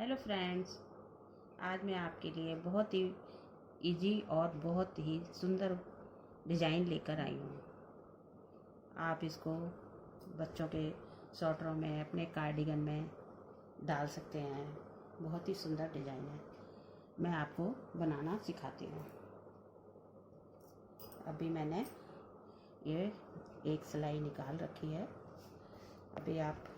Hello friends, आज मैं आपके लिए बहुत ही इजी और बहुत ही सुंदर डिज़ाइन लेकर आई हूँ। आप इसको बच्चों के स्वेटरों में, अपने कार्डिगन में डाल सकते हैं। बहुत ही सुंदर डिज़ाइन है। मैं आपको बनाना सिखाती हूँ। अभी मैंने ये एक सिलाई निकाल रखी है। अभी आप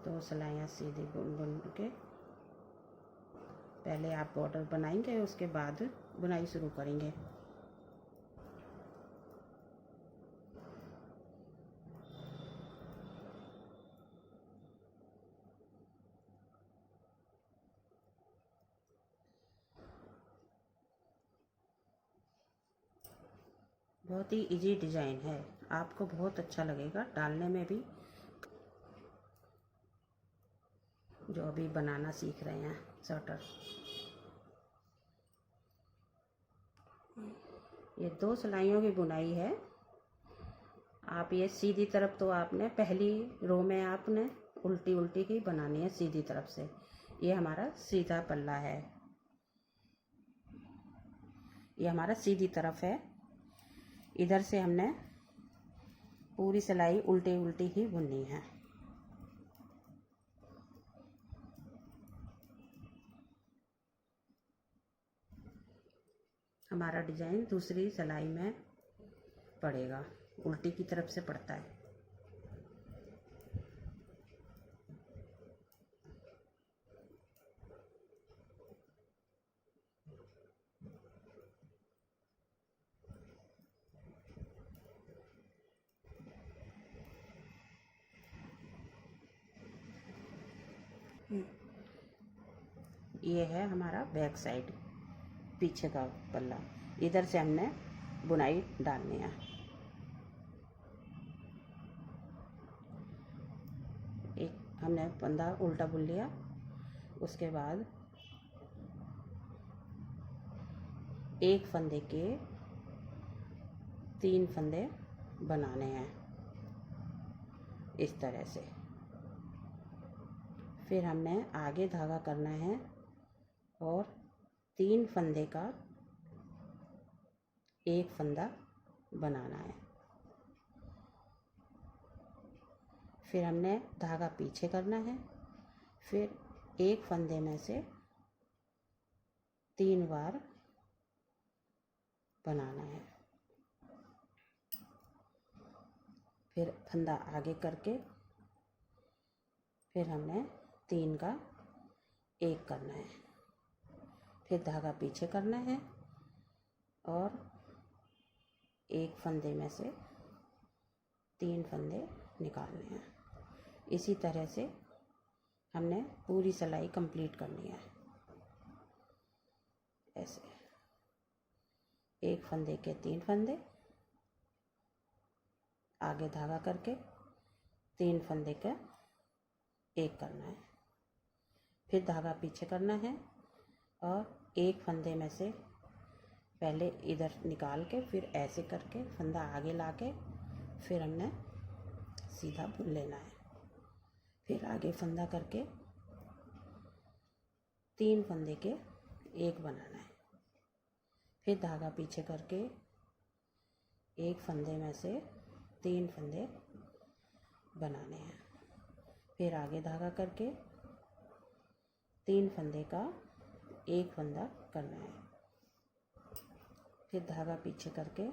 दो सिलाइयाँ सीधी बुन के पहले आप बॉर्डर बनाएंगे, उसके बाद बुनाई शुरू करेंगे। बहुत ही इजी डिज़ाइन है, आपको बहुत अच्छा लगेगा डालने में भी, जो अभी बनाना सीख रहे हैं स्वेटर। ये दो सिलाइयों की बुनाई है। आप ये सीधी तरफ तो आपने पहली रो में आपने उल्टी उल्टी ही बनानी है सीधी तरफ से। ये हमारा सीधा पल्ला है, ये हमारा सीधी तरफ है। इधर से हमने पूरी सिलाई उल्टी उल्टी ही बुननी है। हमारा डिज़ाइन दूसरी सिलाई में पड़ेगा, उल्टी की तरफ से पड़ता है। ये है हमारा बैक साइड, पीछे का पल्ला। इधर से हमने बुनाई डालनी है। एक हमने फंदा उल्टा बुन लिया, उसके बाद एक फंदे के 3 फंदे बनाने हैं इस तरह से। फिर हमने आगे धागा करना है और 3 फंदे का एक फंदा बनाना है। फिर हमने धागा पीछे करना है, फिर एक फंदे में से 3 बार बनाना है। फिर फंदा आगे करके फिर हमने 3 का एक करना है। फिर धागा पीछे करना है और एक फंदे में से 3 फंदे निकालने हैं। इसी तरह से हमने पूरी सिलाई कंप्लीट करनी है। ऐसे एक फंदे के 3 फंदे, आगे धागा करके 3 फंदे का एक करना है। फिर धागा पीछे करना है और एक फंदे में से पहले इधर निकाल के फिर ऐसे करके फंदा आगे लाके फिर हमने सीधा बुन लेना है। फिर आगे फंदा करके 3 फंदे के एक बनाना है। फिर धागा पीछे करके एक फंदे में से 3 फंदे बनाने हैं। फिर आगे धागा करके 3 फंदे का एक फंदा करना है। फिर धागा पीछे करके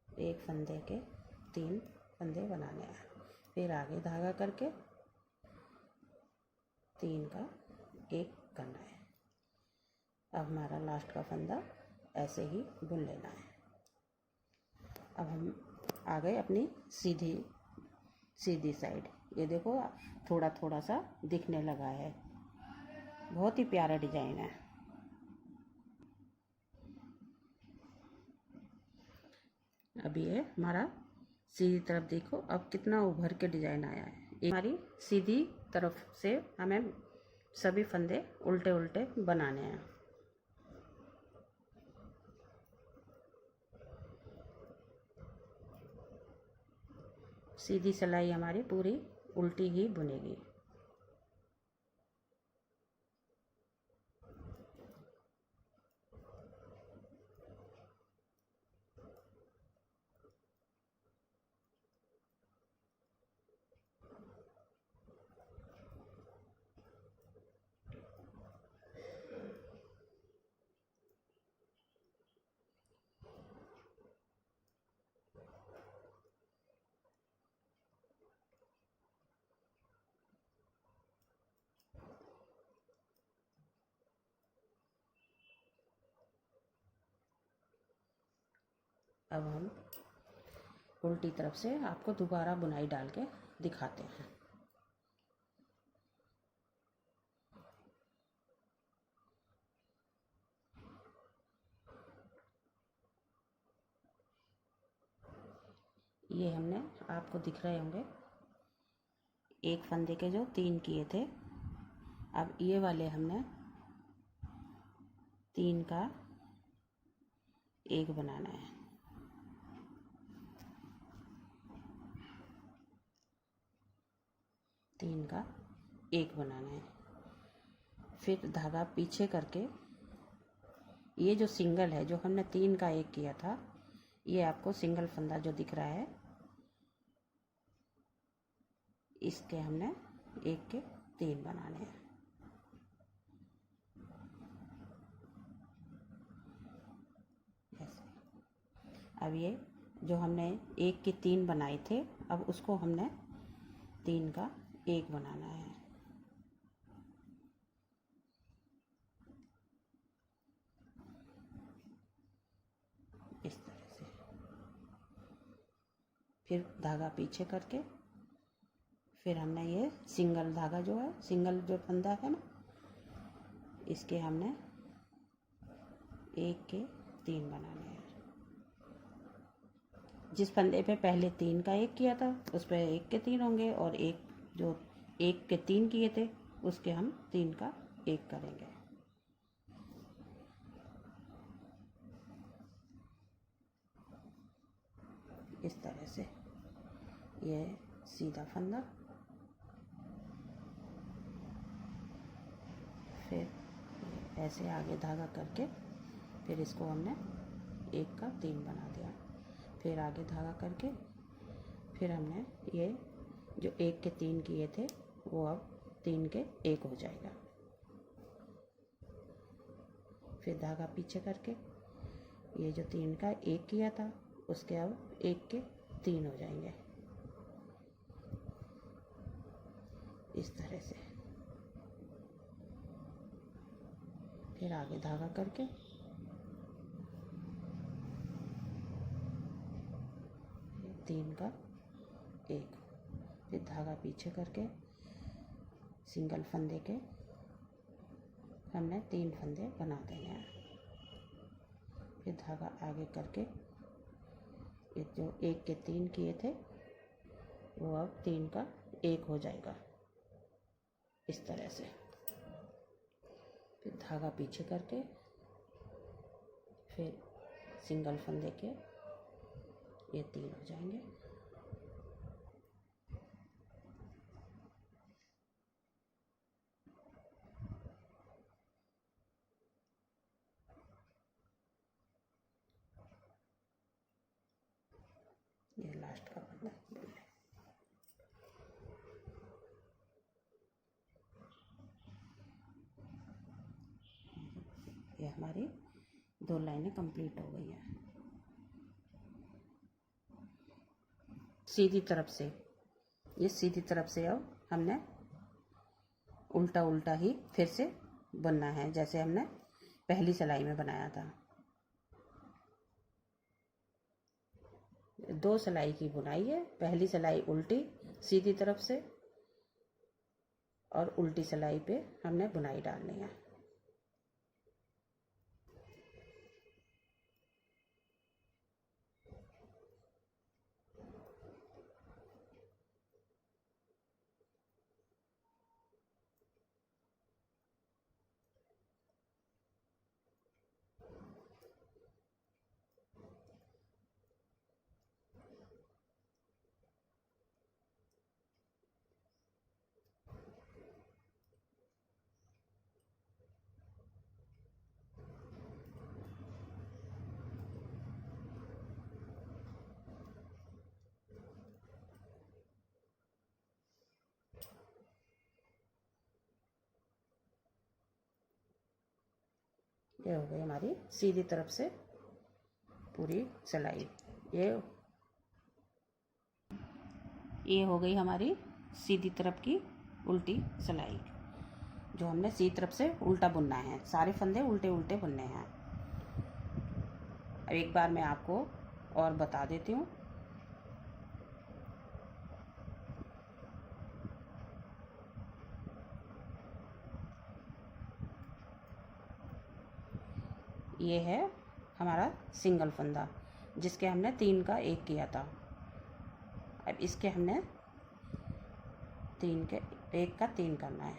एक फंदे के 3 फंदे बनाने हैं। फिर आगे धागा करके 3 का एक करना है। अब हमारा लास्ट का फंदा ऐसे ही बुन लेना है। अब हम आ गए अपनी सीधी साइड। ये देखो थोड़ा थोड़ा सा दिखने लगा है। बहुत ही प्यारा डिजाइन है। अभी ये हमारा सीधी तरफ देखो, अब कितना उभर के डिजाइन आया है। ये हमारी सीधी तरफ से हमें सभी फंदे उल्टे उल्टे बनाने हैं। सीधी सिलाई हमारी पूरी उल्टी ही बुनेगी। अब हम उल्टी तरफ से आपको दोबारा बुनाई डाल के दिखाते हैं। ये हमने आपको दिख रहे होंगे एक फंदे के जो 3 किए थे, अब ये वाले हमने 3 का 1 बनाना है। तीन का 1 बनाना है। फिर धागा पीछे करके ये जो सिंगल है, जो हमने 3 का 1 किया था, ये आपको सिंगल फंदा जो दिख रहा है, इसके हमने 1 के 3 बनाने हैं। ऐसे। अब ये जो हमने 1 के 3 बनाए थे, अब उसको हमने 3 का 1 बनाना है। इस तरह से। फिर धागा पीछे करके फिर हमने ये सिंगल धागा जो है, सिंगल जो फंदा है ना, इसके हमने 1 के 3 बनाने हैं। जिस फंदे पे पहले 3 का 1 किया था उस पे 1 के 3 होंगे, और एक जो 1 के 3 किए थे उसके हम 3 का 1 करेंगे। इस तरह से ये सीधा फंदा, फिर ऐसे आगे धागा करके फिर इसको हमने 1 का 3 बना दिया। फिर आगे धागा करके फिर हमने ये जो 1 के 3 किए थे वो अब 3 के 1 हो जाएगा। फिर धागा पीछे करके ये जो 3 का 1 किया था उसके अब 1 के 3 हो जाएंगे। इस तरह से फिर आगे धागा करके तीन का 1, फिर धागा पीछे करके सिंगल फंदे के हमने 3 फंदे बना देने हैं। फिर धागा आगे करके ये जो 1 के 3 किए थे वो अब 3 का 1 हो जाएगा। इस तरह से फिर धागा पीछे करके फिर सिंगल फंदे के ये 3 हो जाएंगे। ये लास्ट का फंदा है। ये हमारी 2 लाइनें कंप्लीट हो गई हैं। सीधी तरफ से, ये सीधी तरफ से अब हमने उल्टा उल्टा ही फिर से बुनना है, जैसे हमने पहली सिलाई में बनाया था। 2 सिलाई की बुनाई है। पहली सिलाई उल्टी सीधी तरफ से, और उल्टी सिलाई पे हमने बुनाई डालनी है। ये हो गई हमारी सीधी तरफ से पूरी सिलाई। ये हो गई हमारी सीधी तरफ की उल्टी सिलाई, जो हमने सीधी तरफ से उल्टा बुनना है। सारे फंदे उल्टे उल्टे बुनने हैं। अब एक बार मैं आपको और बता देती हूँ। ये है हमारा सिंगल फंदा, जिसके हमने 3 का 1 किया था। अब इसके हमने 3 के 1 का 3 करना है,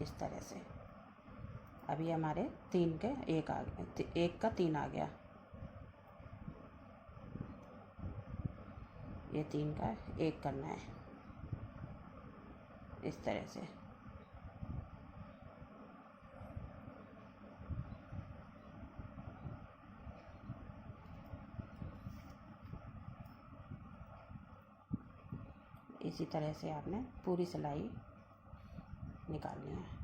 इस तरह से। अभी हमारे 3 के 1 आ गया, 1 का 3 आ गया। ये 3 का 1 करना है, इस तरह से। इसी तरह से आपने पूरी सिलाई निकालनी है।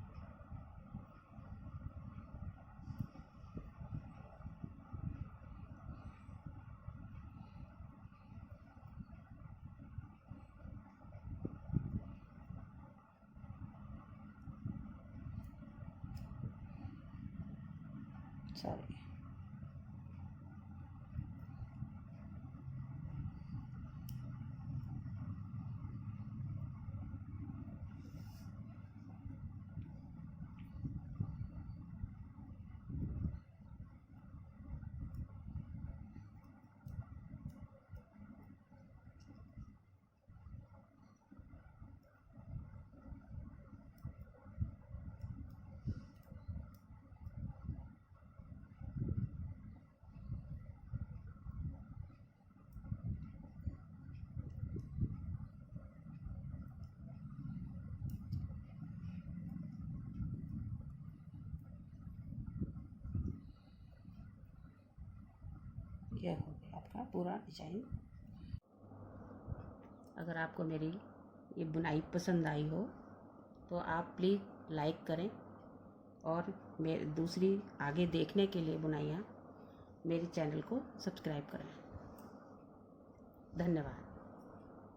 सॉरी, ये हो गया आपका पूरा डिजाइन। अगर आपको मेरी ये बुनाई पसंद आई हो तो आप प्लीज़ लाइक करें, और मेरे दूसरी आगे देखने के लिए बुनाइयाँ मेरे चैनल को सब्सक्राइब करें। धन्यवाद।